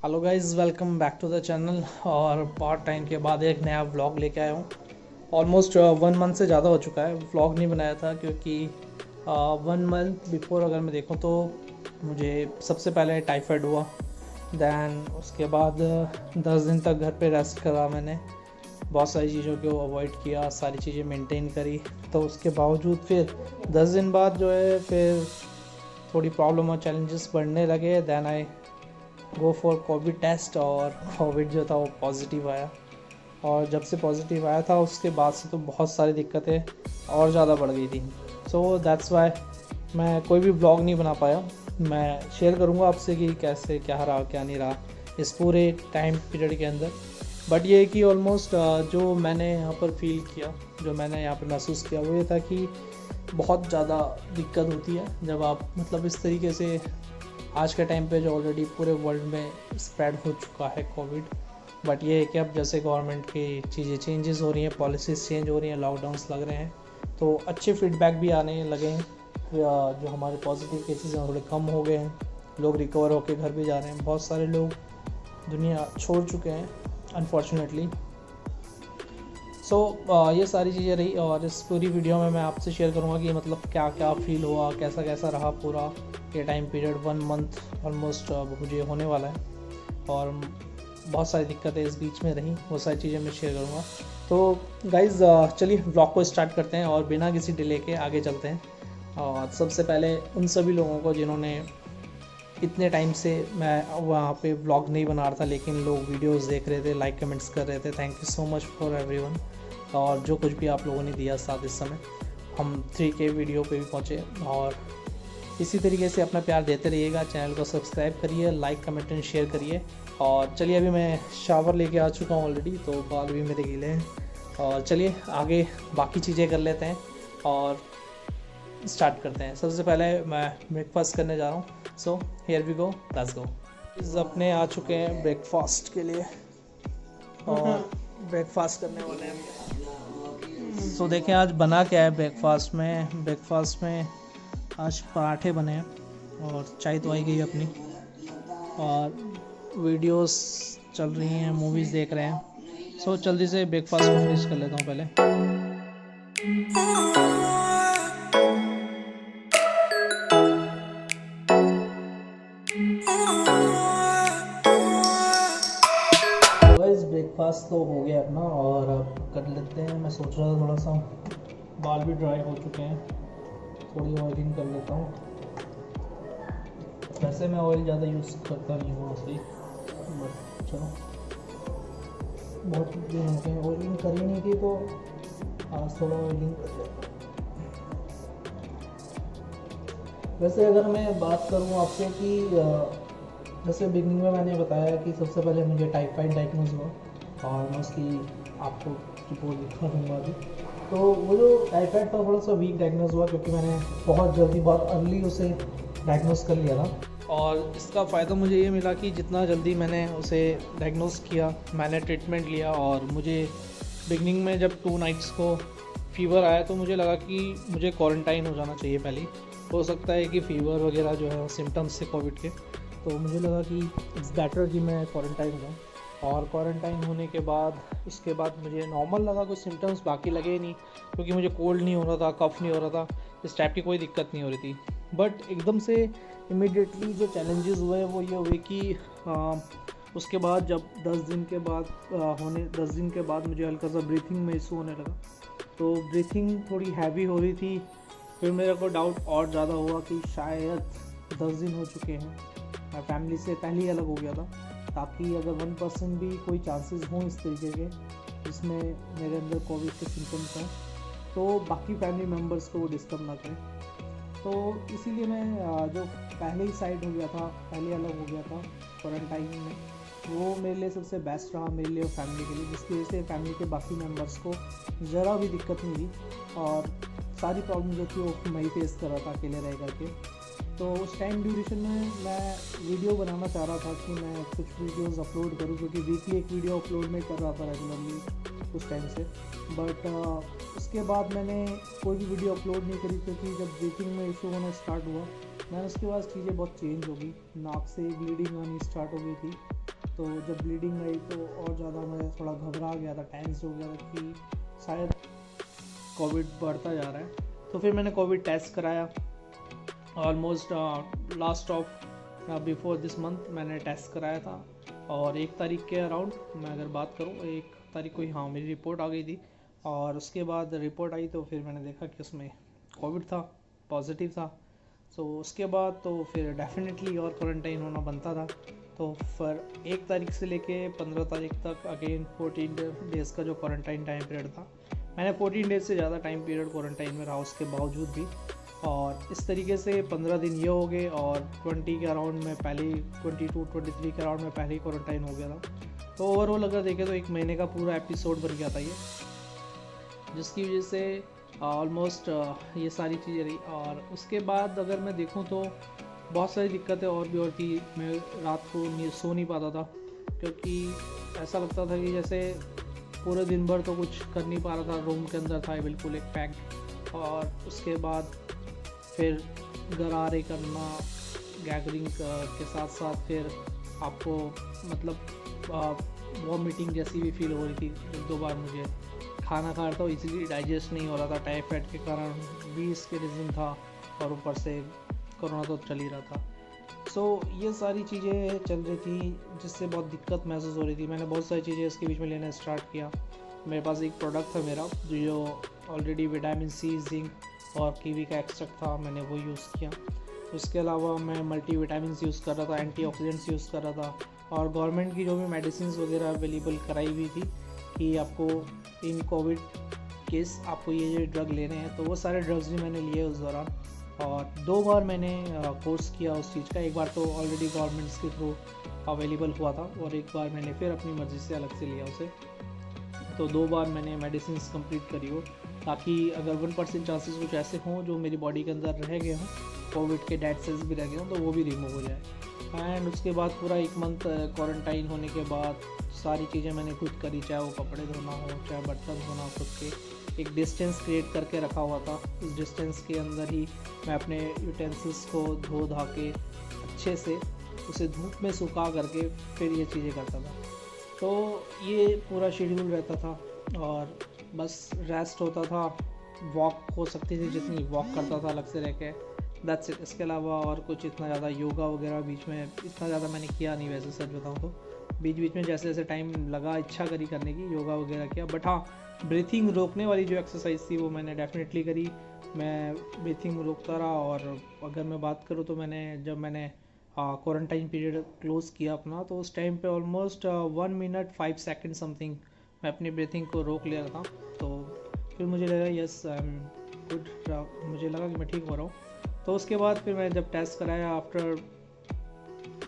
Hello guys, welcome back to the channel. और बहुत time के बाद एक नया व्लॉग लेके आया हूँ। ऑलमोस्ट 1 मंथ से ज़्यादा हो चुका है व्लॉग नहीं बनाया था, क्योंकि 1 मंथ बिफोर अगर मैं देखूँ तो मुझे सबसे पहले टाइफाइड हुआ। दैन उसके बाद 10 दिन तक घर पे रेस्ट करा मैंने, बहुत सारी चीज़ों को अवॉइड किया, सारी चीज़ें मेंटेन करी। तो उसके बावजूद फिर 10 दिन बाद जो है फिर थोड़ी प्रॉब्लम और चैलेंजेस बढ़ने लगे। Then I go for covid test, और कोविड जो था वो पॉजिटिव आया। और जब से पॉजिटिव आया था उसके बाद से तो बहुत सारी दिक्कतें और ज़्यादा बढ़ गई थी। सो दैट्स वाई मैं कोई भी ब्लॉग नहीं बना पाया। मैं शेयर करूँगा आपसे कि कैसे क्या रहा क्या नहीं रहा इस पूरे टाइम पीरियड के अंदर। बट ये है कि ऑलमोस्ट जो मैंने यहाँ पर फील किया, जो मैंने यहाँ पर महसूस किया, वो ये था कि बहुत ज़्यादा दिक्कत होती है जब आप मतलब इस तरीके से आज के टाइम पे जो ऑलरेडी पूरे वर्ल्ड में स्प्रेड हो चुका है कोविड। बट ये है कि अब जैसे गवर्नमेंट की चीज़ें चेंजेस हो रही हैं, पॉलिसीज़ चेंज हो रही हैं, लॉकडाउन्स लग रहे हैं, तो अच्छे फीडबैक भी आने लगे हैं। जो हमारे पॉजिटिव केसेस हैं थोड़े कम हो गए हैं, लोग रिकवर होकर घर भी जा रहे हैं, बहुत सारे लोग दुनिया छोड़ चुके हैं अनफॉर्चुनेटली। सो ये सारी चीज़ें रही, और इस पूरी वीडियो में मैं आपसे शेयर करूँगा कि मतलब क्या क्या फील हुआ, कैसा कैसा रहा पूरा ये टाइम पीरियड। 1 मंथ ऑलमोस्ट मुझे होने वाला है, और बहुत सारी दिक्कतें इस बीच में रहीं, वो सारी चीज़ें मैं शेयर करूँगा। तो गाइज़ चलिए व्लॉग को स्टार्ट करते हैं और बिना किसी डिले के आगे चलते हैं। और सबसे पहले उन सभी लोगों को जिन्होंने इतने टाइम से, मैं वहाँ पे व्लॉग नहीं बना रहा था लेकिन लोग वीडियोस देख रहे थे, लाइक कमेंट्स कर रहे थे, thank you so much for everyone. और जो कुछ भी आप लोगों ने दिया साथ इस समय, हम 3K वीडियो पे भी पहुँचे। और इसी तरीके से अपना प्यार देते रहिएगा, चैनल को सब्सक्राइब करिए, लाइक कमेंट एंड शेयर करिए। और चलिए अभी मैं शावर लेके आ चुका हूँ ऑलरेडी, तो बाल भी मेरे गीले हैं। और चलिए आगे बाकी चीज़ें कर लेते हैं और स्टार्ट करते हैं। सबसे पहले मैं ब्रेकफास्ट करने जा रहा हूँ। So here we go, let's go. इस अपने आ चुके हैं ब्रेकफास्ट के लिए, और ब्रेकफास्ट करने वाले हैं। सो देखें आज बना क्या है ब्रेकफास्ट में। ब्रेकफास्ट में आज पराठे बने हैं, और चाय तो आई गई अपनी, और वीडियोस चल रही हैं, मूवीज़ देख रहे हैं। सो जल्दी से ब्रेकफास्ट को फिनिश कर लेता हूँ पहले। गाइस ब्रेकफास्ट तो हो गया अपना, और अब कर लेते हैं। मैं सोच रहा था थोड़ा सा बाल भी ड्राई हो चुके हैं, थोड़ी ऑयलिंग कर लेता हूँ। वैसे मैं ऑयल ज़्यादा यूज़ करता नहीं हूँ मोस्टली, बट चलो बहुत दिन हो गए ऑयलिंग करी नहीं थी, तो आज थोड़ा ऑयलिंग कर लेता हूँ। वैसे अगर मैं बात करूँ आपसे कि जैसे बिगनिंग में मैंने बताया कि सबसे पहले मुझे टाइफाइड डायग्नोज हुआ, और मैं उसकी आपको रिपोर्ट दिखा दूँगा अभी। तो वो जो टाइफाइड था थोड़ा सा वीक डायग्नोज हुआ, क्योंकि मैंने बहुत जल्दी बहुत अर्ली उसे डायग्नोज कर लिया था। और इसका फ़ायदा मुझे ये मिला कि जितना जल्दी मैंने उसे डायग्नोज किया, मैंने ट्रीटमेंट लिया, और मुझे बिगनिंग में जब 2 नाइट्स को फ़ीवर आया तो मुझे लगा कि मुझे क्वारंटाइन हो जाना चाहिए पहले। हो सकता है कि फ़ीवर वगैरह जो है सिम्टम्स से कोविड के, तो मुझे लगा कि इट्स बेटर कि मैं क्वारंटाइन हूँ। और क्वारंटाइन होने के बाद उसके बाद मुझे नॉर्मल लगा, कुछ सिम्टम्स बाकी लगे ही नहीं, क्योंकि मुझे कोल्ड नहीं हो रहा था, कफ़ नहीं हो रहा था, इस टाइप की कोई दिक्कत नहीं हो रही थी। बट एकदम से इमिडिएटली जो चैलेंजेस हुए वो ये हुए कि उसके बाद जब 10 दिन के बाद 10 दिन के बाद मुझे हल्का सा ब्रीथिंग में इशू होने लगा, तो ब्रीथिंग थोड़ी हैवी हो रही थी। फिर मेरे को डाउट और ज़्यादा हुआ कि शायद 10 दिन हो चुके हैं, मैं फैमिली से पहले ही अलग हो गया था, ताकि अगर 1% भी कोई चांसेस हों इस तरीके के जिसमें मेरे अंदर कोविड के सिम्टम्स हैं, तो बाकी फैमिली मेम्बर्स को वो डिस्टर्ब ना करें। तो इसीलिए मैं जो पहले ही साइड हो गया था, पहले अलग हो गया था क्वारंटाइन में, वो मेरे लिए सबसे बेस्ट रहा, मेरे लिए और फैमिली के लिए, जिसकी वजह से फैमिली के बाकी मेम्बर्स को ज़रा भी दिक्कत नहीं हुई, और सारी प्रॉब्लम जो थी वो मैं ही फेस कर रहा था अकेले रह करके। तो उस टाइम ड्यूरेशन में मैं वीडियो बनाना चाह रहा था कि मैं कुछ वीडियोस अपलोड करूं, क्योंकि वीकली एक वीडियो अपलोड में कर रहा था रेगुलरली उस टाइम से। बट उसके बाद मैंने कोई भी वीडियो अपलोड नहीं करी, क्योंकि जब ब्रीथिंग में इशू होना स्टार्ट हुआ, मैंने उसके बाद चीज़ें बहुत चेंज हो गई, नाक से ब्लीडिंग आनी स्टार्ट हो गई थी, तो जब ब्लीडिंग आई तो और ज़्यादा मैं थोड़ा घबरा गया था, टेंस हो गया था कि शायद कोविड बढ़ता जा रहा है। तो फिर मैंने कोविड टेस्ट कराया almost last of before this month मैंने टेस्ट कराया था। और 1 तारीख के अराउंड मैं अगर बात करूँ, 1 तारीख को ही हाँ मेरी रिपोर्ट आ गई थी। और उसके बाद रिपोर्ट आई तो फिर मैंने देखा कि उसमें कोविड था, पॉजिटिव था। सो उसके बाद तो फिर डेफिनेटली और क्वारंटाइन होना बनता था। तो फिर 1 तारीख से लेके 15 तारीख तक अगेन 14 डेज़ का जो क्वारंटाइन टाइम पीरियड था, मैंने 14 डेज़ से ज़्यादा टाइम पीरियड क्वारंटाइन में रहा उसके बावजूद भी। और इस तरीके से 15 दिन ये हो गए और 20 के अराउंड में पहले ही 22-23 के अराउंड में पहले ही क्वारंटाइन हो गया था। तो ओवरऑल अगर देखें तो 1 महीने का पूरा एपिसोड बन गया था ये, जिसकी वजह से ऑलमोस्ट ये सारी चीज़ें रही। और उसके बाद अगर मैं देखूँ तो बहुत सारी दिक्कतें और भी और थी। मैं रात को सो नहीं पाता था, क्योंकि ऐसा लगता था कि जैसे पूरे दिन भर तो कुछ कर नहीं पा रहा था, रूम के अंदर था बिल्कुल एक पैक्ड। और उसके बाद फिर गरारे करना गैदरिंग के साथ साथ फिर आपको मतलब वॉमिटिंग जैसी भी फील हो रही थी। 1-2 बार मुझे खाना खा रहा था, इजीली डाइजेस्ट नहीं हो रहा था, टाइफाइड के कारण भी इसके रीज़न था, और ऊपर से कोरोना तो चल ही रहा था। सो ये सारी चीज़ें चल रही थी जिससे बहुत दिक्कत महसूस हो रही थी। मैंने बहुत सारी चीज़ें इसके बीच में लेना स्टार्ट किया। मेरे पास एक प्रोडक्ट था मेरा जो ऑलरेडी विटामिन सी, जिंक और कीवी का एक्सट्रैक्ट था, मैंने वो यूज़ किया। उसके अलावा मैं मल्टी विटामिन्स यूज़ कर रहा था, एंटीऑक्सीडेंट्स यूज़ कर रहा था, और गवर्नमेंट की जो भी मेडिसिन वगैरह अवेलेबल कराई हुई थी कि आपको इन कोविड केस आपको ये ड्रग लेने हैं, तो वो सारे ड्रग्स भी मैंने लिए उस दौरान। और 2 बार मैंने कोर्स किया उस चीज़ का। एक बार तो ऑलरेडी गवर्नमेंट्स के थ्रू अवेलेबल हुआ था, और एक बार मैंने फिर अपनी मर्ज़ी से अलग से लिया उसे। तो 2 बार मैंने मेडिसिन कंप्लीट करी हो, ताकि अगर 1% चांसेस कुछ ऐसे हों जो मेरी बॉडी के अंदर रह गए हों, कोविड के डेड सेल्स भी रह गए हों, तो वो भी रिमूव हो जाए। एंड उसके बाद पूरा 1 मंथ क्वारंटाइन होने के बाद सारी चीज़ें मैंने खुद करी, चाहे वो कपड़े धोना हो, चाहे बर्तन धोना, खुद के एक डिस्टेंस क्रिएट करके रखा हुआ था। उस डिस्टेंस के अंदर ही मैं अपने यूटेंसिल्स को धो धा के अच्छे से उसे धूप में सुखा करके फिर ये चीज़ें करता था। तो ये पूरा शेड्यूल रहता था, और बस रेस्ट होता था, वॉक हो सकती थी जितनी वॉक करता था अलग से रह के, दैट्स इट। इसके अलावा और कुछ इतना ज़्यादा योगा वगैरह बीच में इतना ज़्यादा मैंने किया नहीं, वैसे सच बताऊँ तो। बीच बीच में जैसे जैसे टाइम लगा इच्छा करी करने की, योगा वगैरह किया। बट हाँ, ब्रीथिंग रोकने वाली जो एक्सरसाइज थी वो मैंने डेफिनेटली करी। मैं ब्रीथिंग रोकता रहा। और अगर मैं बात करूँ तो जब मैंने क्वारंटाइन पीरियड क्लोज़ किया अपना, तो उस टाइम पे ऑलमोस्ट 1 मिनट 5 सेकेंड समथिंग मैं अपनी ब्रीथिंग को रोक लिया था। तो फिर मुझे लगा यस आई एम गुड, मुझे लगा कि मैं ठीक हो रहा हूँ। तो उसके बाद फिर मैं जब टेस्ट कराया after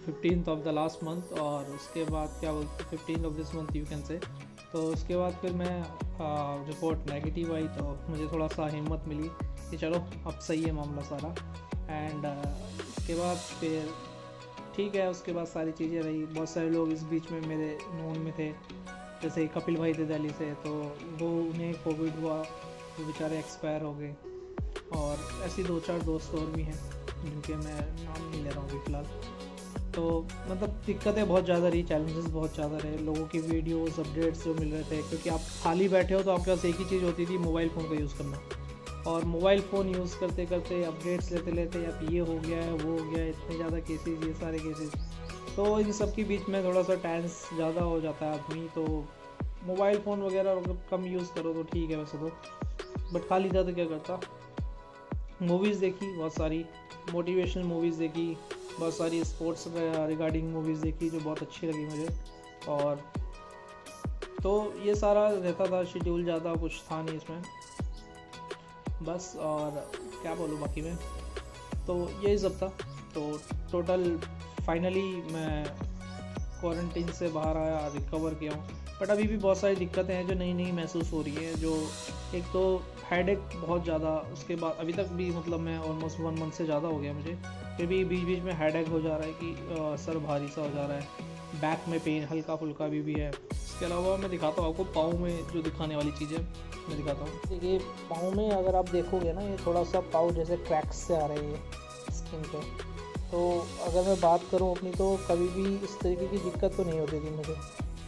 15th of the last month, और उसके बाद क्या बोलते 15th of this month you can say, तो उसके बाद फिर मैं रिपोर्ट नेगेटिव आई, तो मुझे थोड़ा सा हिम्मत मिली कि चलो अब सही है मामला सारा। एंड उसके बाद फिर ठीक है, उसके बाद सारी चीज़ें रही। बहुत सारे लोग इस बीच में मेरे नोन में थे, जैसे कपिल भाई थे दिल्ली से, तो वो उन्हें कोविड हुआ, वो बेचारे एक्सपायर हो गए। और ऐसे 2-4 दोस्त और भी हैं जिनके मैं नाम नहीं ले रहा हूँ अभी फ़िलहाल। तो मतलब दिक्कतें बहुत ज़्यादा रही, चैलेंजेस बहुत ज़्यादा रहे। लोगों की वीडियोस अपडेट्स जो मिल रहे थे, क्योंकि आप खाली बैठे हो तो आपके पास एक ही चीज़ होती थी, मोबाइल फ़ोन का यूज़ करना। और मोबाइल फ़ोन यूज़ करते करते अपडेट्स लेते लेते अब ये हो गया है, वो हो गया है, इतने ज़्यादा केसेस, ये सारे केसेस। तो इन सब के बीच में थोड़ा सा टेंस ज़्यादा हो जाता है आदमी। तो मोबाइल फ़ोन वगैरह अगर कम यूज़ करो तो ठीक है वैसे तो, बट खाली था तो क्या करता। मूवीज़ देखी, बहुत सारी मोटिवेशनल मूवीज़ देखी, बहुत सारी स्पोर्ट्स रिगार्डिंग मूवीज़ देखी जो बहुत अच्छी लगी मुझे। और तो ये सारा रहता था शेड्यूल, ज़्यादा कुछ था नहीं इसमें बस। और क्या बोलूँ बाकी में, तो यही सब था। तो टोटल फाइनली मैं क्वारंटीन से बाहर आया, रिकवर किया हूँ। बट अभी भी बहुत सारी दिक्कतें हैं जो नई नई महसूस हो रही हैं। जो एक तो हेडेक बहुत ज़्यादा, उसके बाद अभी तक भी मतलब मैं ऑलमोस्ट 1 मंथ से ज़्यादा हो गया मुझे, फिर भी बीच बीच में हेडेक हो जा रहा है कि सर भारी सा हो जा रहा है, बैक में पेन हल्का फुल्का भी है। इसके अलावा मैं दिखाता हूँ आपको पाँव में जो दिखाने वाली चीज़ें मैं दिखाता हूँ। देखिए पाँव में अगर आप देखोगे ना, ये थोड़ा सा पाँव जैसे क्रैक्स से आ रहे हैं स्किन पे, तो अगर मैं बात करूँ अपनी, तो कभी भी इस तरीके की दिक्कत तो नहीं होती थी मुझे,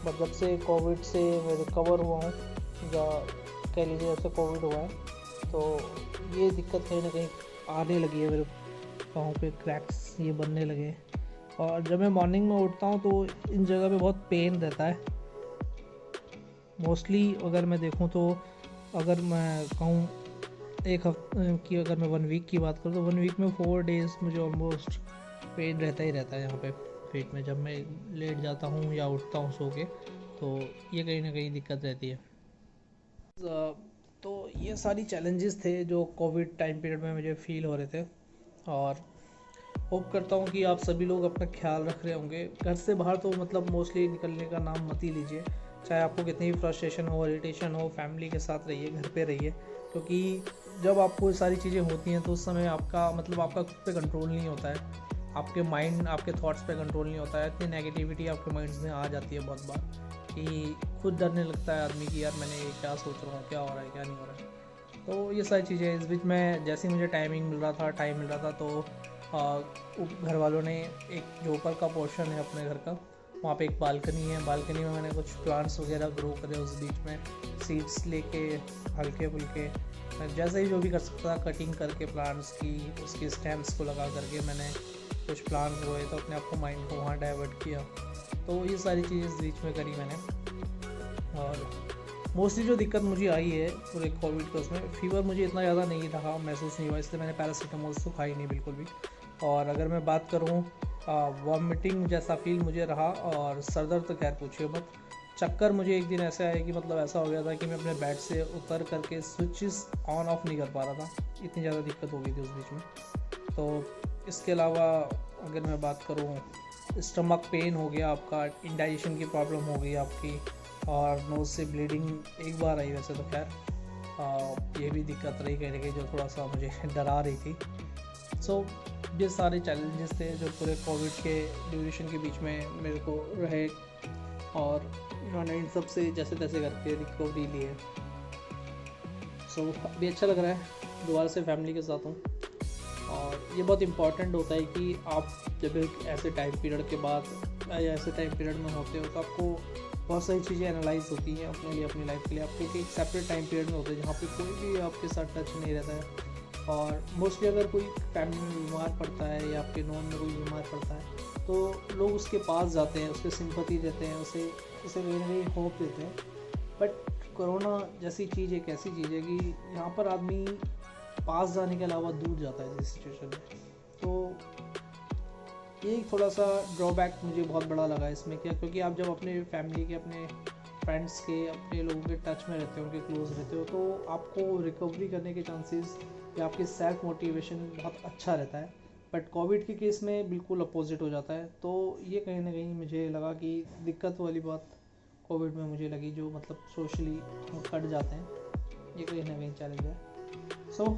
बट जब से कोविड से मैं रिकवर हुआ हूँ, या कह लीजिए जब से कोविड हुआ है, तो ये दिक्कत कहीं ना कहीं आने लगी है, मेरे पाँव पे क्रैक्स ये बनने लगे। और जब मैं मॉर्निंग में उठता हूँ तो इन जगह पे बहुत पेन रहता है मोस्टली। अगर मैं देखूँ तो, अगर मैं कहूँ एक हफ्ते की, अगर मैं 1 वीक की बात करूँ तो 1 वीक में 4 डेज़ मुझे ऑलमोस्ट पेन रहता ही रहता है यहाँ पे पेट में, जब मैं लेट जाता हूँ या उठता हूँ सो के, तो ये कहीं ना कहीं दिक्कत रहती है। तो ये सारी चैलेंजेस थे जो कोविड टाइम पीरियड में मुझे फील हो रहे थे, और होप करता हूँ कि आप सभी लोग अपना ख्याल रख रहे होंगे। घर से बाहर तो मतलब मोस्टली निकलने का नाम मत ही लीजिए, चाहे आपको कितनी भी फ्रस्ट्रेशन हो, इरिटेशन हो, फैमिली के साथ रहिए, घर पे रहिए, क्योंकि जब आपको ये सारी चीज़ें होती हैं तो उस समय आपका मतलब आपका खुद पे कंट्रोल नहीं होता है, आपके माइंड, आपके थॉट्स पे कंट्रोल नहीं होता है। इतनी नेगेटिविटी आपके माइंड्स में आ जाती है बहुत बार कि खुद डरने लगता है आदमी कि यार मैंने ये क्या सोच रहा हूँ, क्या हो रहा है, क्या नहीं हो रहा है। तो ये सारी चीज़ें, इस बीच में जैसे ही मुझे टाइम मिल रहा था तो घर वालों ने एक जो ऊपर का पोर्शन है अपने घर का, वहाँ पे एक बालकनी है, बालकनी में मैंने कुछ प्लांट्स वगैरह ग्रो करे। उस बीच में सीड्स लेके हल्के फुल्के मैं जैसे ही जो भी कर सकता था कटिंग करके प्लांट्स की, उसकी स्टेम्स को लगा करके मैंने कुछ प्लांट्स रोए, तो अपने आप को माइंड को वहाँ डाइवर्ट किया। तो ये सारी चीज़ें इस बीच में करी मैंने। और मोस्टली जो दिक्कत मुझे आई है पूरे कोविड के उसमें, फीवर मुझे इतना ज़्यादा नहीं रहा, महसूस नहीं हुआ, इसलिए मैंने पैरासीटामोल तो खाई नहीं बिल्कुल भी। और अगर मैं बात करूँ वॉमिटिंग जैसा फील मुझे रहा, और सर दर्द तो खैर पूछिए मत। चक्कर मुझे एक दिन ऐसे आया कि मतलब ऐसा हो गया था कि मैं अपने बेड से उतर करके स्विचेस ऑन ऑफ नहीं कर पा रहा था, इतनी ज़्यादा दिक्कत हो गई थी उस बीच में। तो इसके अलावा अगर मैं बात करूँ, स्टमक पेन हो गया आपका, इंडाइजेशन की प्रॉब्लम हो गई आपकी, और नोज़ से ब्लीडिंग एक बार आई वैसे तो खैर ये भी दिक्कत रही कहीं ना कहीं, जो थोड़ा सा मुझे डरा रही थी। सो ये सारे चैलेंजेस थे जो पूरे कोविड के ड्यूरेशन के बीच में मेरे को रहे, और मैंने इन सब से जैसे तैसे करके रिकवरी ली है। सो अभी अच्छा लग रहा है, दोबारा से फैमिली के साथ हूँ। और ये बहुत इम्पॉर्टेंट होता है कि आप जब एक ऐसे टाइम पीरियड के बाद या ऐसे टाइम पीरियड में होते हो तो आपको बहुत सारी चीज़ें एनालाइज होती हैं अपने लिए, अपनी लाइफ के लिए। आप क्योंकि एक सेपरेट टाइम पीरियड में होते हैं जहाँ पे कोई भी आपके साथ टच नहीं रहता है, और मोस्टली अगर कोई फैमिली में बीमार पड़ता है या आपके नॉन में कोई बीमार पड़ता है तो लोग उसके पास जाते हैं, उसके सिंपैथी देते हैं, उसे कहीं ना कहीं होप देते हैं। बट कोरोना जैसी चीज़ एक ऐसी चीज़ है कि यहाँ पर आदमी पास जाने के अलावा दूर जाता है इस सिचुएशन में। तो ये थोड़ा सा ड्रॉबैक मुझे बहुत बड़ा लगा इसमें, क्या क्योंकि आप जब अपने फैमिली के, अपने फ्रेंड्स के, अपने लोगों के टच में रहते हो, उनके क्लोज रहते हो, तो आपको रिकवरी करने के चांसेस या आपकी सेल्फ मोटिवेशन बहुत अच्छा रहता है। बट कोविड के केस में बिल्कुल अपोजिट हो जाता है। तो ये कहीं ना कहीं मुझे लगा कि दिक्कत वाली बात कोविड में मुझे लगी, जो मतलब सोशली हम कट जाते हैं, ये कहीं ना कहीं चैलेंज है। सो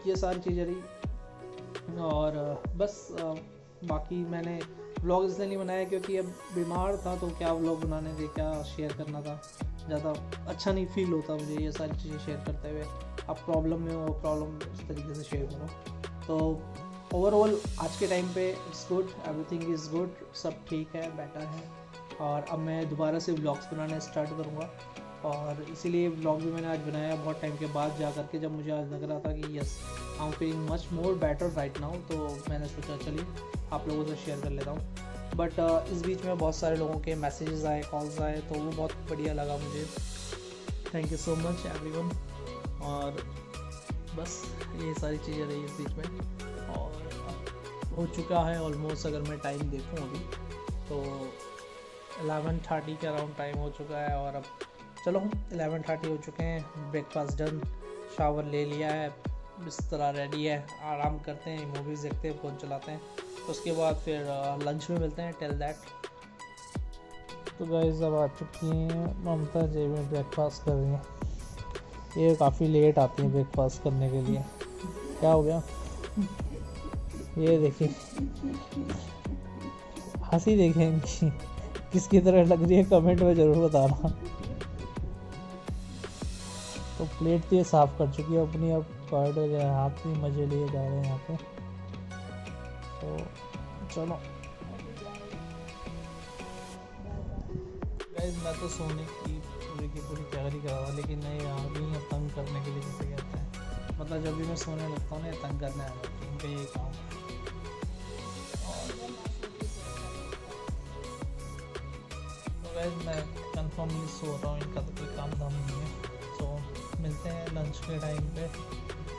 ये सारी चीज़ें रही, और बस बाकी मैंने व्लॉग इसलिए नहीं बनाया क्योंकि अब बीमार था, तो क्या व्लॉग बनाने थे, क्या शेयर करना था, ज़्यादा अच्छा नहीं फील होता मुझे ये सारी चीज़ें शेयर करते हुए। आप प्रॉब्लम में हो, प्रॉब्लम इस तरीके से शेयर करो। तो ओवरऑल आज के टाइम पे it's good, everything is good, सब ठीक है, बेटर है। और अब मैं दोबारा से व्लॉग्स बनाना स्टार्ट करूँगा, और इसीलिए व्लॉग भी मैंने आज बनाया बहुत टाइम के बाद जा करके, जब मुझे आज लग रहा था कि yes I am feeling much more better right now. तो मैंने सोचा चलिए आप लोगों से शेयर कर लेता हूँ। बट इस बीच में बहुत सारे लोगों के मैसेजेस आए, कॉल्स आए, तो वो बहुत बढ़िया लगा मुझे। Thank you so much everyone. और बस ये सारी चीज़ें रही इस बीच में, और हो चुका है ऑलमोस्ट, अगर मैं टाइम देखूँ अभी तो 11:30 के अराउंड टाइम हो चुका है। और अब चलो 11:30 हो चुके हैं, ब्रेकफास्ट डन, शावर ले लिया है, बिस्तरा रेडी है, आराम करते हैं, मूवीज़ देखते हैं, फ़ोन चलाते हैं, उसके बाद फिर लंच में मिलते हैं। टिल दैट तो गाइस अब आ चुकी हैं ममता जी में ब्रेकफास्ट कर रही हैं। ये काफ़ी लेट आती हैं ब्रेकफास्ट करने के लिए, क्या हो गया? ये देखिए हंसी देखें इनकी, किसकी तरह लग रही है कमेंट में ज़रूर बताना। तो प्लेट तो ये साफ़ कर चुकी है अपनी, अब कार्ड वगैरह हाथ में मज़े लिए जा रहे हैं यहाँ पे। तो चलो गाइस, मैं तो सोने की पूरी तैयारी कर रहा था, लेकिन नहीं यार भी है तंग करने के लिए, जिसे कहते हैं। मतलब जब भी मैं सोने लगता हूँ ना, ये तंग करने आ जाती है, इनका यही काम है। तो गाइस मैं कंफर्मली सो रहा हूँ, इनका तो कोई काम धाम नहीं है। तो मिलते हैं लंच के टाइम पे,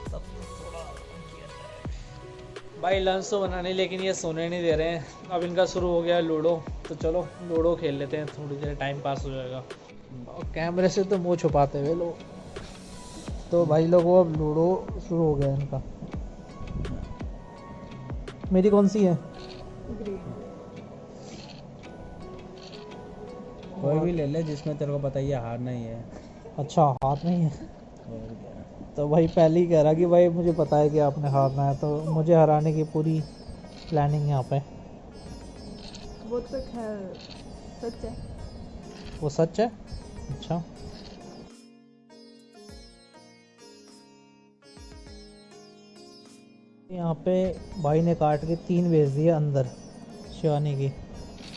तब थोड़ा किया जाए। भाई लंच तो बनाने, लेकिन ये सोने नहीं दे रहे हैं। अब इनका शुरू हो गया लूडो, तो चलो लूडो खेल लेते हैं, थोड़ी देर टाइम पास हो जाएगा। और कैमरे से तो मुंह छुपाते हुए लोग, तो भाई लोगों अब लूडो शुरू हो गया इनका। मेरी कौन सी है? कोई भी ले ले जिसमें तेरे को पता ही है हारना ही है। अच्छा, हाथ नहीं है। और क्या। तो भाई पहले ही कह रहा कि भाई मुझे पता है कि आपने हारना है, तो मुझे हराने की पूरी प्लानिंग यहाँ पे। वो तो खैर सच है। वो सच है? अच्छा। यहाँ पे भाई ने काट के 3 भेज दिए अंदर शिवानी की,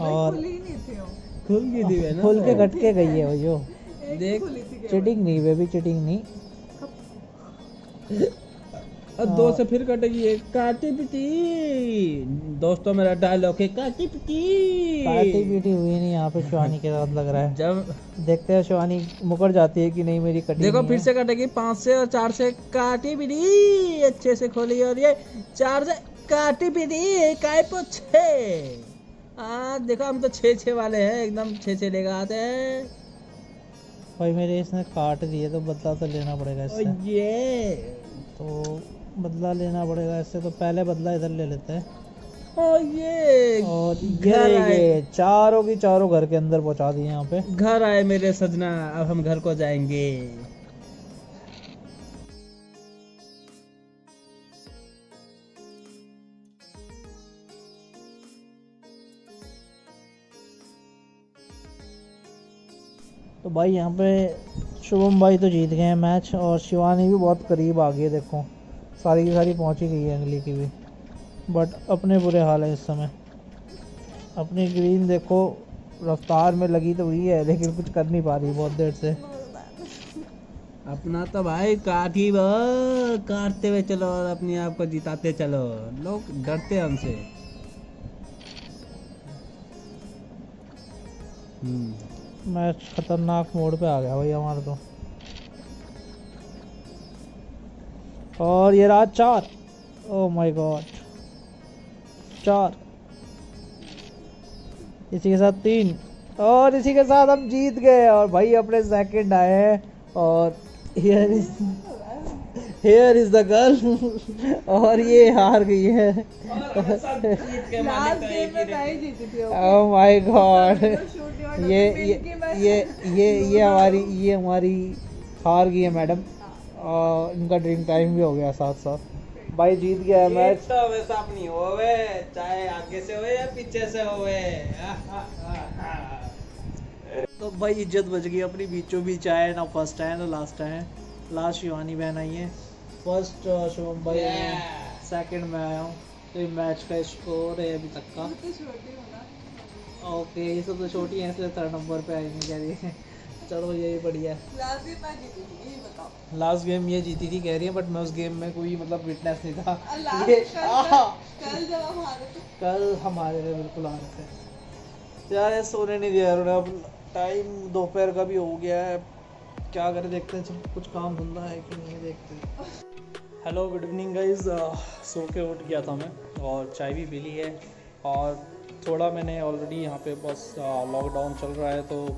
और खुली ही नहीं थी वो। खुल गई थी वे ना। खुल के कट के गई है वो जो। एक देख, खुली थी केवल। चीटिंग नहीं बेबी, चीटिंग नहीं। अब 2 से फिर कटेगी एक। काटी पिटी दोस्तों, मेरा डायलॉग है काटी पिटी। काटी पीटी हुई नहीं यहाँ पे, शिवानी के साथ लग रहा है। जब देखते हैं शिवानी मुकर जाती है कि नहीं मेरी कटी देखो नहीं फिर है। से कटेगी 5 से और 4 से काटी पिटी अच्छे से खोली, और ये 4 से काटी पिटी काय पो 6। देखो हम तो 6 वाले हैं, एकदम 6 लेकर आते हैं। भाई मेरे इसने काट दिए, तो बदला तो लेना पड़ेगा इससे। ये तो बदला लेना पड़ेगा इससे, तो पहले बदला इधर ले लेते हैं। ये और घर आए। ये चारों की चारों घर के अंदर पहुंचा दिए यहाँ पे। घर आए मेरे सजना, अब हम घर को जाएंगे। तो भाई यहाँ पे शुभम भाई तो जीत गए हैं मैच, और शिवानी भी बहुत करीब आ गई है। देखो सारी की सारी पहुँच ही गई है, अगली की भी। बट अपने बुरे हाल है इस समय। अपनी ग्रीन देखो रफ्तार में लगी तो हुई है, लेकिन कुछ कर नहीं पा रही बहुत देर से। अपना तो भाई काटी काटते हुए चलो और अपने आप को जिताते चलो। लोग डरते हैं हमसे। मैच खतरनाक मोड पे आ गया भाई हमारा तो। और ये रहा 4। Oh my God, 4। इसी के साथ 3, और इसी के साथ हम जीत गए, और भाई अपने सेकंड आए हैं। और हियर इज द गर्ल, और ये हार गई है। लास्ट गेम में मैं ही जीती थी। ओह माय गॉड, ये ये ये हमारी हार गई है मैडम, और इनका ड्रिंक टाइम भी हो गया साथ साथ। भाई जीत गया है मैच। तो वैसा अपनी होवे, चाहे आगे से होवे या पीछे से होवे। तो भाई इज्जत बच गई अपनी, बीचों बीच आए ना, फर्स्ट आए ना लास्ट आए। लास्ट शिवानी बहन आई है, फर्स्ट शुभम भाई आए हैं, सेकंड में आया हूँ। तो ये मैच का स्कोर है अभी तक का। ओके, ये सब तो छोटी हैं, इसलिए 3rd नंबर पे आएंगे कह रही है। चलो यही बढ़िया है। लास्ट गेम ये जीती थी कह रही है, बट मैं उस गेम में कोई मतलब विटनेस नहीं था। कल हमारे लिए बिल्कुल आ रहे थे यार, ये सोने नहीं दिया उन्होंने। अब टाइम दोपहर का भी हो गया है, क्या करें, देखते हैं चलो कुछ काम धंधा है कि नहीं, देखते हैं। Hello good evening guys. सो के उठ गया था मैं, और चाय भी पी ली है, और थोड़ा मैंने ऑलरेडी यहाँ पे बस लॉकडाउन चल रहा है, तो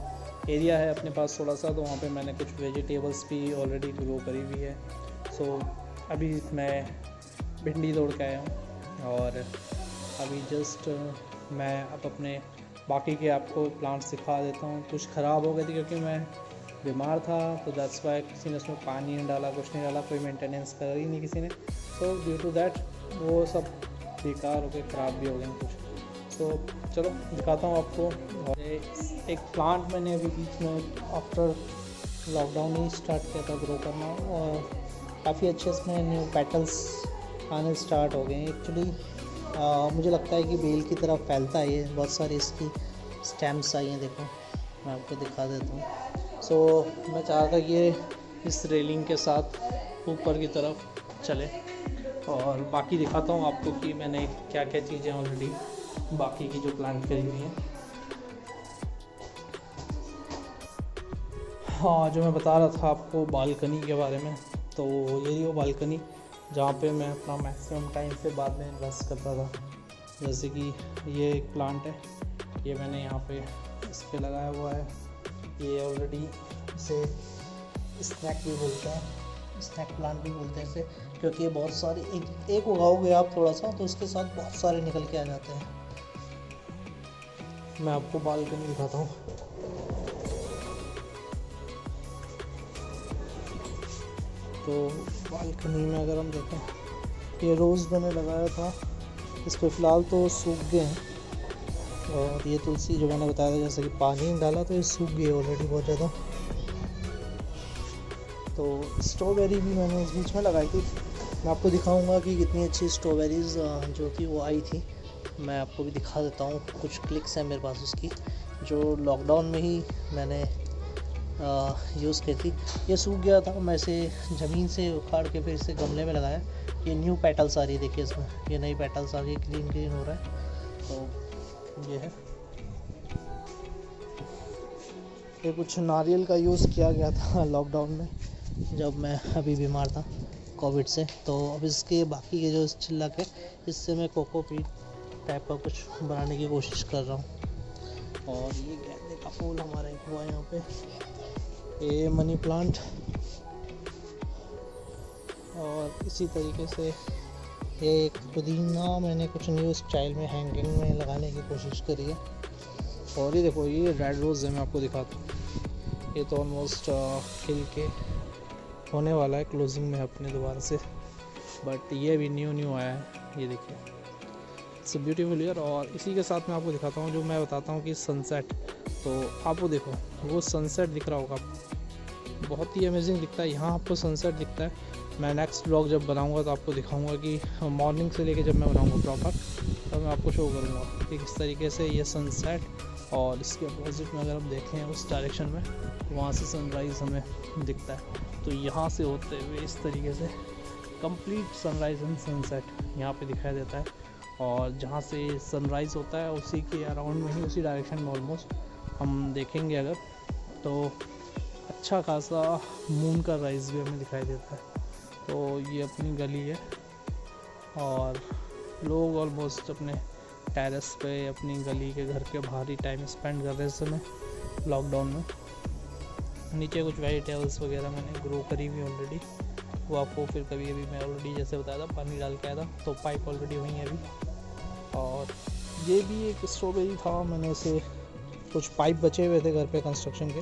एरिया है अपने पास थोड़ा सा, तो वहाँ पे मैंने कुछ वेजिटेबल्स भी ऑलरेडी ग्रो करी हुई है। सो अभी मैं भिंडी तोड़ के आया हूँ, और अभी जस्ट मैं अब अपने बाकी के आपको प्लांट्स दिखा देता हूँ। कुछ ख़राब हो गए थे क्योंकि मैं बीमार था, तो दैट्स वाई किसी ने उसमें पानी नहीं डाला, कुछ नहीं डाला, कोई मेंटेनेंस कर ही नहीं किसी ने। सो ड्यू टू दैट वो सब बेकार हो गए, ख़राब भी हो गए कुछ। तो चलो दिखाता हूँ आपको। और एक प्लांट मैंने अभी बीच में आफ्टर लॉकडाउन ही स्टार्ट किया था ग्रो करना, और काफ़ी अच्छे इसमें न्यू पेटल्स आने स्टार्ट हो गए हैं। एक्चुअली मुझे लगता है कि बेल की तरफ फैलता है ये। बहुत सारी इसकी स्टेम्स आई हैं, देखो मैं आपको दिखा देता हूँ। सो मैं चाह रहा था कि ये इस रेलिंग के साथ ऊपर की तरफ चले, और बाकी दिखाता हूँ आपको कि मैंने क्या क्या चीज़ें ऑलरेडी बाकी की जो प्लांट करी हुई हैं। हाँ, जो मैं बता रहा था आपको बालकनी के बारे में, तो यही वो बालकनी जहाँ पे मैं अपना मैक्सिमम टाइम से बाद में इन्वेस्ट करता था। जैसे कि ये एक प्लांट है, ये मैंने यहाँ पे इस पे लगाया हुआ है। ये ऑलरेडी इसे स्नैक भी बोलते हैं, स्नैक प्लांट भी बोलते हैं इसे, क्योंकि ये बहुत सारे एक उगाओगे आप थोड़ा सा तो उसके साथ बहुत सारे निकल के आ जाते हैं। मैं आपको बालकनी दिखाता हूँ। तो बालकनी में अगर हम देखें, ये रोज़ मैंने लगाया था, इस पर फ़िलहाल तो सूख गए हैं। और ये तुलसी जो मैंने बताया था, जैसे कि पानी नहीं डाला तो ये सूख गई ऑलरेडी बहुत ज़्यादा। तो स्ट्रॉबेरी भी मैंने इस बीच में लगाई थी। मैं आपको दिखाऊंगा कि कितनी अच्छी स्ट्रॉबेरीज़ जो थी वो आई थी। मैं आपको भी दिखा देता हूँ, कुछ क्लिक्स हैं मेरे पास उसकी, जो लॉकडाउन में ही मैंने यूज़ की थी। ये सूख गया था, मैं इसे ज़मीन से उखाड़ के फिर इसे गमले में लगाया। ये न्यू पेटल्स आ रही है, देखिए इसमें ये नई पेटल्स आ रही है, ग्रीन ग्रीन हो रहा है। तो ये है, ये कुछ नारियल का यूज़ किया गया था लॉकडाउन में जब मैं अभी बीमार था कोविड से। तो अब इसके बाकी के जो छिलक है, इससे मैं कोकोपीट टाइप का कुछ बनाने की कोशिश कर रहा हूँ। और ये गेंदे का फूल हमारा एक हुआ यहाँ पे, ये मनी प्लांट, और इसी तरीके से ये एक पुदीना मैंने कुछ न्यू स्टाइल में हैंगिंग में लगाने की कोशिश करी है। और ये देखो, ये रेड रोज़ है, मैं आपको दिखाता हूँ। ये तो ऑलमोस्ट खिल के होने वाला है, क्लोजिंग में अपने दोबारा से, बट ये भी न्यू आया है। ये देखिए, इट्स ब्यूटीफुल ईयर। और इसी के साथ मैं आपको दिखाता हूँ, जो मैं बताता हूँ कि सनसेट, तो आप वो देखो, वो सनसेट दिख रहा होगा, बहुत ही अमेजिंग दिखता है। यहाँ आपको सनसेट दिखता है। मैं नेक्स्ट ब्लॉग जब बनाऊँगा तो आपको दिखाऊँगा कि मॉर्निंग से लेके जब मैं बनाऊँगा प्रॉपर, तो मैं आपको शो करूँगा कि किस तरीके से ये सनसेट, और इसके अपोजिट में अगर हम देखें उस डायरेक्शन में, तो वहाँ से सनराइज़ हमें दिखता है। तो यहाँ से होते हुए इस तरीके से कंप्लीट सनराइज़ एंड सनसेट यहाँ पे दिखाई देता है। और जहाँ से सनराइज़ होता है उसी के अराउंड में ही, उसी डायरेक्शन में ऑलमोस्ट हम देखेंगे अगर, तो अच्छा खासा मून का राइज़ भी हमें दिखाई देता है। तो ये अपनी गली है, और लोग ऑलमोस्ट अपने टेरेस पे अपनी गली के घर के बाहर ही टाइम स्पेंड कर रहे हैं इस समय लॉकडाउन में। नीचे कुछ वेजिटेबल्स वगैरह मैंने ग्रो करी हुई ऑलरेडी, वो आपको फिर कभी अभी मैं ऑलरेडी जैसे बताया था पानी डाल के आया था, तो पाइप ऑलरेडी वहीं है अभी। और ये भी एक स्ट्रॉबेरी था, मैंने इसे कुछ पाइप बचे हुए थे घर पे कंस्ट्रक्शन के,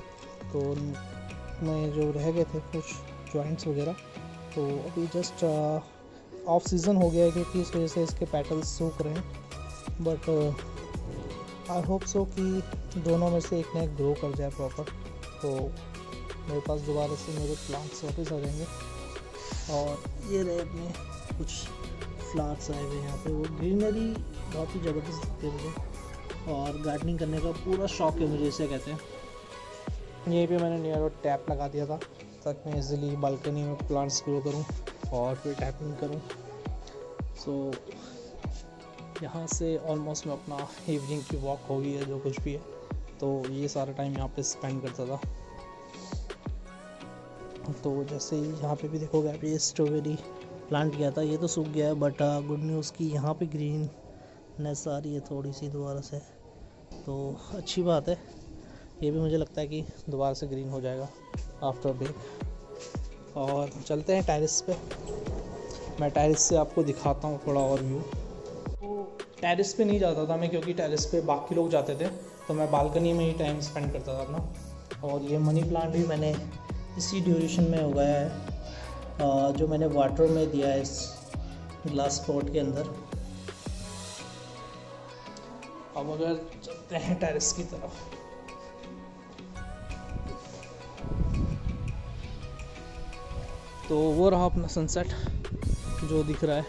तो उनमें जो रह गए थे कुछ जॉइंट्स वगैरह, तो अभी जस्ट ऑफ सीज़न हो गया है क्योंकि इस वजह से इसके पेटल्स सूख रहे हैं। बट आई होप सो कि दोनों में से एक ना एक ग्रो कर जाए प्रॉपर, तो मेरे पास दोबारा से मेरे प्लांट्स वापस आ जाएंगे। और ये रहे अपने कुछ फ्लावर्स आए हुए यहाँ पे, वो ग्रीनरी बहुत ही ज़बरदस्त दिखती है मुझे, और गार्डनिंग करने का पूरा शौक है मुझे, इसे कहते हैं। यहीं पे मैंने नियर टैप लगा दिया था ताकि मैं इजीली बालकनी में प्लांट्स ग्रो करूं और फिर टैपिंग करूं। सो यहाँ से ऑलमोस्ट मैं अपना इवनिंग की वॉक हो गई है, जो कुछ भी है, तो ये सारा टाइम यहाँ पे स्पेंड करता था। तो जैसे ही यहाँ पे भी देखोगे आप, ये स्ट्रॉबेरी प्लांट किया था, ये तो सूख गया है, बट गुड न्यूज़ की यहाँ पे ग्रीननेस आ रही है थोड़ी सी दोबारा से, तो अच्छी बात है। ये भी मुझे लगता है कि दोबारा से ग्रीन हो जाएगा आफ्टर ब्रेक। और चलते हैं टेरेस पे, मैं टेरेस से आपको दिखाता हूँ थोड़ा और व्यू। तो टेरेस पे नहीं जाता था मैं, क्योंकि टेरेस पे बाकी लोग जाते थे, तो मैं बालकनी में ही टाइम स्पेंड करता था अपना। और ये मनी प्लांट भी मैंने इसी ड्यूरेशन में उगाया है, जो मैंने वाटर में दिया है इस ग्लास पॉट के अंदर। अब अगर चलते हैं टेरेस की तरफ, तो वो रहा अपना सनसेट जो दिख रहा है।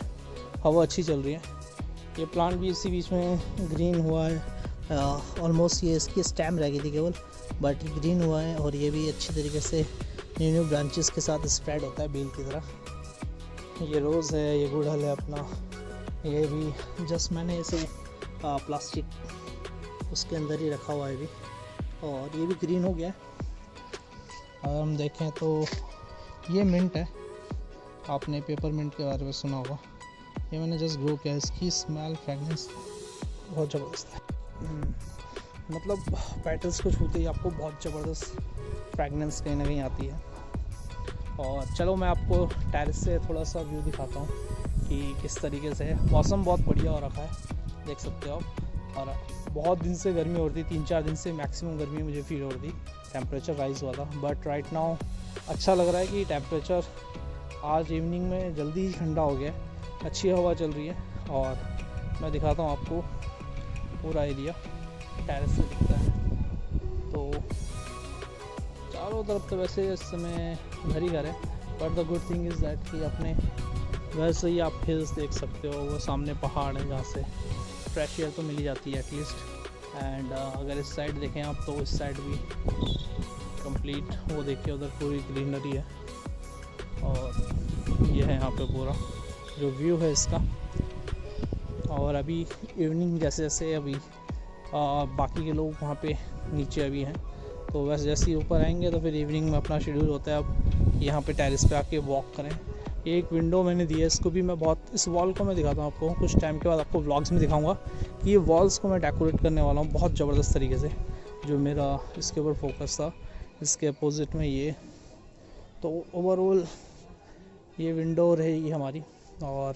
हवा अच्छी चल रही है, ये प्लांट भी इसी बीच में ग्रीन हुआ है, ऑलमोस्ट ये इसकी स्टेम रह गई थी केवल, बट ग्रीन हुआ है और ये भी अच्छी तरीके से न्यू न्यू ब्रांचेस के साथ स्प्रेड होता है बेल की तरह। ये रोज़ है, ये गुड़हल है अपना, ये भी जस्ट मैंने इसे प्लास्टिक उसके अंदर ही रखा हुआ है अभी, और ये भी ग्रीन हो गया है। अगर हम देखें तो ये मिंट है, आपने पेपर मिंट के बारे में सुना होगा, ये मैंने जस्ट ग्रो किया है। इसकी स्मेल फ्रेगनेंस बहुत ज़बरदस्त है, मतलब पेटल्स को छूते ही आपको बहुत ज़बरदस्त फ्रेगनेंस कहीं ना कहीं आती है। और चलो मैं आपको टेरेस से थोड़ा सा व्यू दिखाता हूँ कि किस तरीके से है। मौसम बहुत बढ़िया हो रखा है, देख सकते हो आप, और बहुत दिन से गर्मी हो रही थी, 3-4 दिन से मैक्सिमम गर्मी मुझे फील हो रही थी, टेम्परेचर राइज़ हुआ था, बट राइट नाउ अच्छा लग रहा है कि टेम्परेचर आज इवनिंग में जल्दी ही ठंडा हो गया है, अच्छी हवा चल रही है। और मैं दिखाता हूँ आपको पूरा एरिया, टेरेस से दिखता है तो चारों तरफ तो वैसे इस समय घर ही घर है, but the good thing is that कि अपने घर से ही आप हिल्स देख सकते हो, वो सामने पहाड़ है जहाँ से फ्रेश एयर तो मिल ही जाती है एटलीस्ट। एंड अगर इस साइड देखें आप तो इस साइड भी कंप्लीट वो देखिए, उधर पूरी ग्रीनरी है, और ये है यहाँ पे पूरा जो व्यू है इसका। और अभी इवनिंग जैसे जैसे अभी बाकी के लोग वहाँ पे नीचे अभी हैं, तो वैसे जैसे ही ऊपर आएंगे तो फिर इवनिंग में अपना शेड्यूल होता है अब यहाँ पे टेरेस पे आके वॉक करें। एक विंडो मैंने दी है, इसको भी मैं बहुत, इस वॉल को मैं दिखाता हूँ आपको कुछ टाइम के बाद, आपको व्लॉग्स में दिखाऊंगा कि ये वॉल्स को मैं डेकोरेट करने वाला हूँ बहुत ज़बरदस्त तरीके से, जो मेरा इसके ऊपर फोकस था। इसके अपोजिट में ये, तो ओवरऑल ये विंडो रहेगी हमारी, और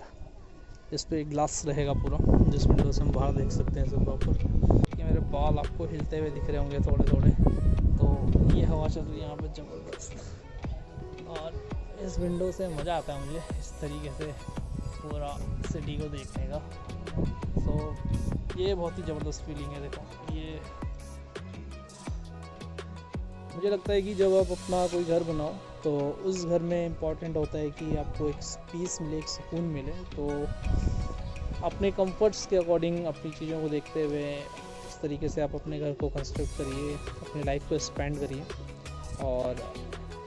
इस पर ग्लास रहेगा पूरा, जिस विंडो से हम बाहर देख सकते हैं सब प्रॉपर। ये मेरे बाल आपको हिलते हुए दिख रहे होंगे थोड़े थोड़े, तो ये हवा चल रही है यहाँ पर ज़बरदस्त, और इस विंडो से मज़ा आता है मुझे इस तरीके से पूरा सिटी को देखने का। सो ये बहुत ही ज़बरदस्त फीलिंग है। देखो ये मुझे लगता है कि जब आप अपना कोई घर बनाओ तो उस घर में इम्पॉर्टेंट होता है कि आपको एक पीस मिले, एक सुकून मिले, तो अपने कंफर्ट्स के अकॉर्डिंग अपनी चीज़ों को देखते हुए इस तरीके से आप अपने घर को कंस्ट्रक्ट करिए, अपनी लाइफ को स्पेंड करिए, और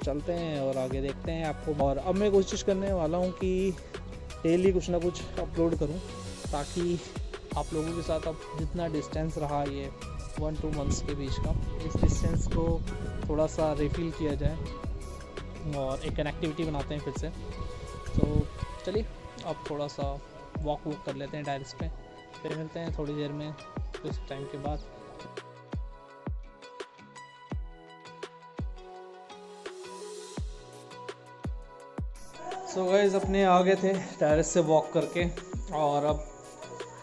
चलते हैं और आगे देखते हैं आपको। और अब मैं कोशिश करने वाला हूँ कि डेली कुछ ना कुछ अपलोड करूँ, ताकि आप लोगों के साथ अब जितना डिस्टेंस रहा ये 1-2 मंथ्स के बीच का, इस डिस्टेंस को थोड़ा सा रिफिल किया जाए और एक कनेक्टिविटी बनाते हैं फिर से। तो चलिए अब थोड़ा सा वॉक कर लेते हैं टेरेस पे, फिर मिलते हैं थोड़ी देर में कुछ टाइम के बाद। सो गाइस अपने आ गए थे टेरेस से वॉक करके, और अब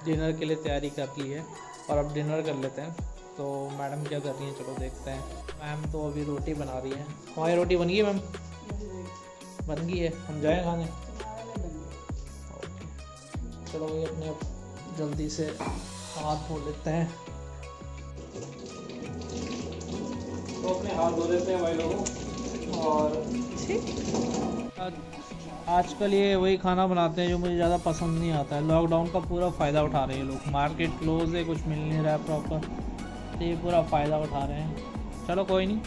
डिनर के लिए तैयारी कर ली है, और अब डिनर कर लेते हैं। तो मैडम क्या कर रही हैं, चलो देखते हैं। मैम तो अभी रोटी बना रही हैं। हमारी रोटी बन गई है मैम? बन गई है, हम जाएँ खाने? चलो भाई अपने अब जल्दी से हाथ धो लेते हैं। तो अपने हाथ धो लेते हैं भाई लोगों। और आजकल ये वही खाना बनाते हैं जो मुझे ज़्यादा पसंद नहीं आता है। लॉकडाउन का पूरा फ़ायदा उठा रहे हैं लोग, मार्केट क्लोज है, कुछ मिल नहीं रहा है प्रॉपर, तो ये पूरा फ़ायदा उठा रहे हैं। चलो कोई नहीं।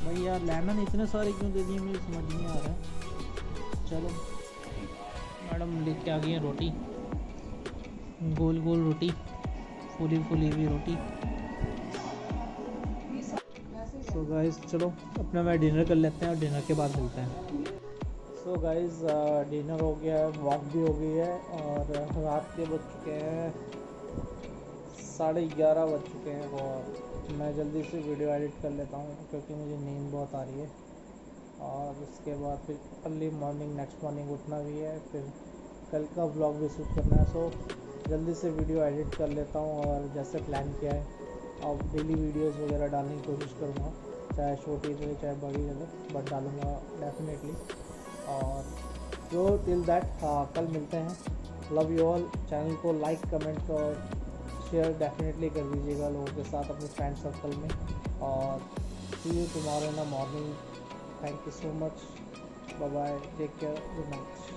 भाई यार लेमन इतने सारे क्यों दे दिए, मुझे समझ नहीं आ रहा है। चलो मैडम लेके आ गई है रोटी, गोल गोल रोटी, फूली फूली हुई रोटी। सो गाइस चलो अपना मैं डिनर कर लेते हैं और डिनर के बाद मिलते हैं। सो गाइस डिनर हो गया है, वॉक भी हो गई है, और रात के बज चुके हैं 11:30 बज चुके हैं, और मैं जल्दी से वीडियो एडिट कर लेता हूँ क्योंकि मुझे नींद बहुत आ रही है। और उसके बाद फिर अर्ली मॉर्निंग नेक्स्ट मॉर्निंग उठना भी है, फिर कल का व्लॉग भी शूट करना है। सो जल्दी से वीडियो एडिट कर लेता हूँ, और जैसे प्लान किया है अब डेली वीडियोस वगैरह डालने की कोशिश करूँगा, चाहे छोटी चले चाहे बड़ी चले, बट डालूँगा डेफिनेटली। और जो टिल दैट कल मिलते हैं। Love you all. चैनल को लाइक कमेंट और शेयर डेफिनेटली कर दीजिएगा लोगों के साथ, अपने फ्रेंड सर्कल में। और See you tomorrow in the morning. Thank you so much. Bye bye. Take care. Good night.